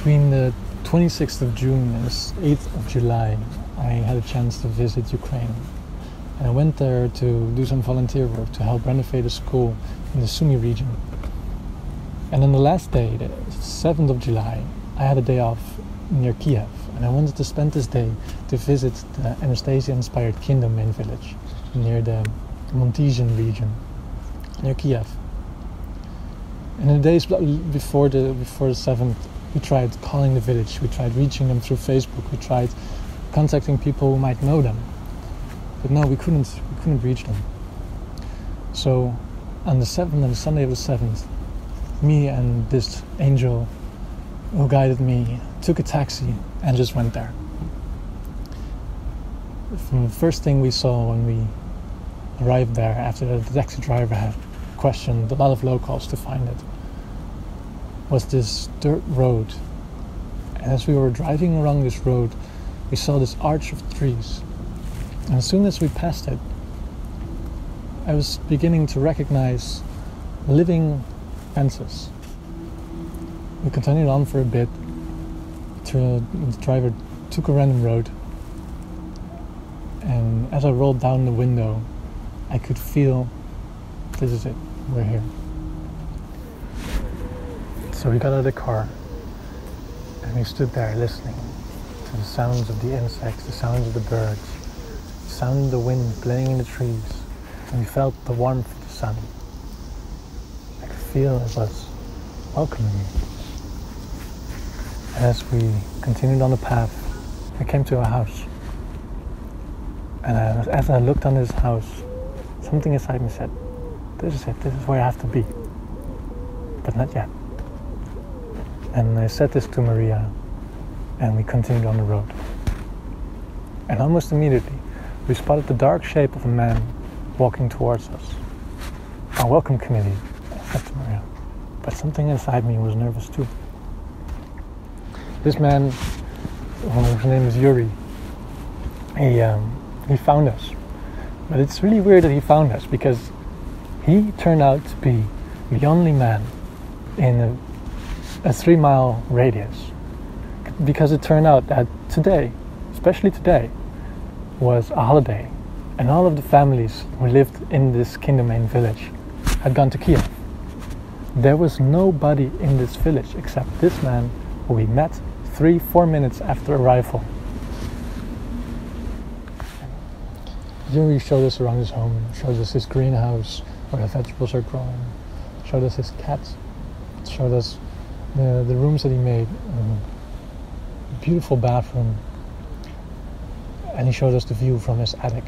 Between the 26th of June and the 8th of July, I had a chance to visit Ukraine. And I went there to do some volunteer work to help renovate a school in the Sumy region. And on the last day, the 7th of July, I had a day off near Kiev. And I wanted to spend this day to visit the Anastasia-inspired kingdom main village near the Montesian region, near Kiev. And in the days before the 7th, we tried calling the village, we tried reaching them through Facebook, we tried contacting people who might know them. But no, we couldn't reach them. So on the 7th, on the Sunday of the 7th, me and this angel who guided me took a taxi and just went there. From the first thing we saw when we arrived there, after the taxi driver had questioned a lot of locals to find it, was this dirt road. And as we were driving along this road, we saw this arch of trees. And as soon as we passed it, I was beginning to recognize living fences. We continued on for a bit. The driver took a random road. And as I rolled down the window, I could feel, this is it, we're here. So we got out of the car and we stood there listening to the sounds of the insects, the sounds of the birds, the sound of the wind playing in the trees, and we felt the warmth of the sun. I could feel it was welcoming me. And as we continued on the path, we came to a house. And as I looked on this house, something inside me said, this is it, this is where I have to be. But not yet. And I said this to Maria, and we continued on the road. And almost immediately, we spotted the dark shape of a man walking towards us. Our welcome committee, I said to Maria. But something inside me was nervous too. This man, whose name is Yuri, he found us. But it's really weird that he found us, because he turned out to be the only man in a 3-mile radius, because it turned out that today, especially today, was a holiday, and all of the families who lived in this kingdom main village had gone to Kiev. There was nobody in this village except this man who we met 3-4 minutes after arrival. Yuri showed us around his home, showed us his greenhouse where the vegetables are grown, showed us his cat, showed us the rooms that he made, a beautiful bathroom, and he showed us the view from his attic.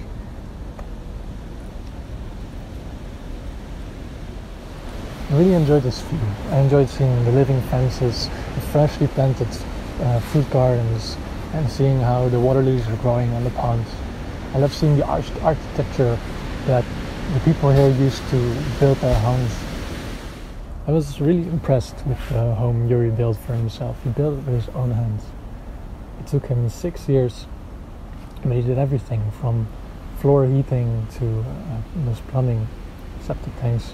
I really enjoyed this view. I enjoyed seeing the living fences, the freshly planted fruit gardens, and seeing how the water lilies are growing on the ponds. I love seeing the architecture that the people here used to build their homes. I was really impressed with the home Yuri built for himself. He built it with his own hands. It took him 6 years, but he did everything from floor heating to those plumbing, septic tanks.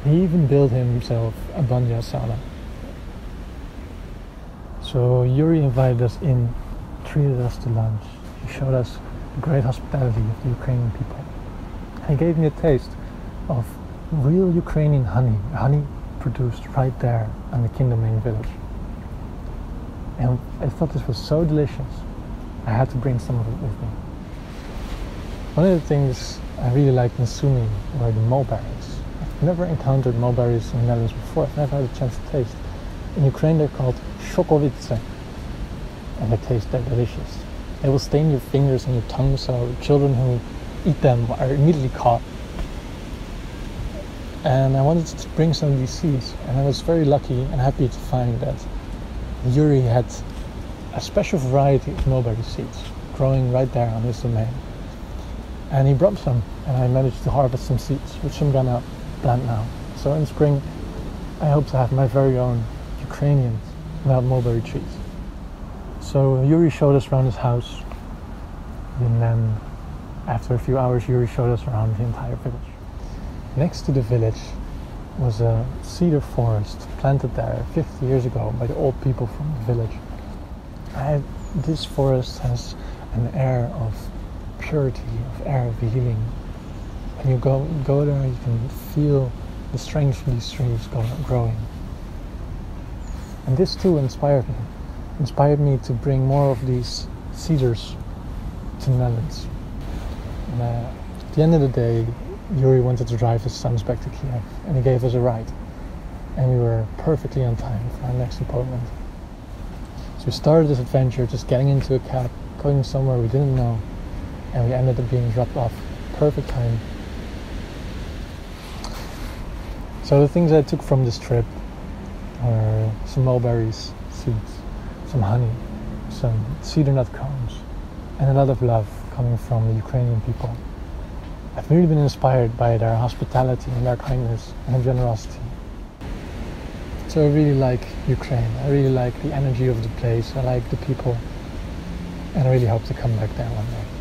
He even built himself a banja sauna. So Yuri invited us in, treated us to lunch. He showed us the great hospitality of the Ukrainian people. He gave me a taste of real Ukrainian honey produced right there in the kingdom main village. And I thought this was so delicious, I had to bring some of it with me. One of the things I really liked in Sumy were the mulberries. I've never encountered mulberries in the Netherlands before. I've never had a chance to taste. In Ukraine they're called shokovice, and they're delicious. They will stain your fingers and your tongue, so children who eat them are immediately caught. And I wanted to bring some of these seeds, and I was very lucky and happy to find that Yuri had a special variety of mulberry seeds growing right there on his domain. And he brought some, and I managed to harvest some seeds, which I'm gonna plant now. So in spring, I hope to have my very own Ukrainian wild mulberry trees. So Yuri showed us around his house, and then after a few hours Yuri showed us around the entire village. Next to the village was a cedar forest planted there 50 years ago by the old people from the village. This forest has an air of purity, of air of healing. When you go there, you can feel the strength from these trees growing. And this too inspired me to bring more of these cedars to the Netherlands. And at the end of the day, Yuri wanted to drive his sons back to Kiev, and he gave us a ride. And we were perfectly on time for our next appointment. So we started this adventure just getting into a cab, going somewhere we didn't know, and we ended up being dropped off. Perfect time. So the things I took from this trip were some mulberries, seeds, some honey, some cedar nut cones, and a lot of love coming from the Ukrainian people. I've really been inspired by their hospitality and their kindness and their generosity. So I really like Ukraine. I really like the energy of the place. I like the people. And I really hope to come back there one day.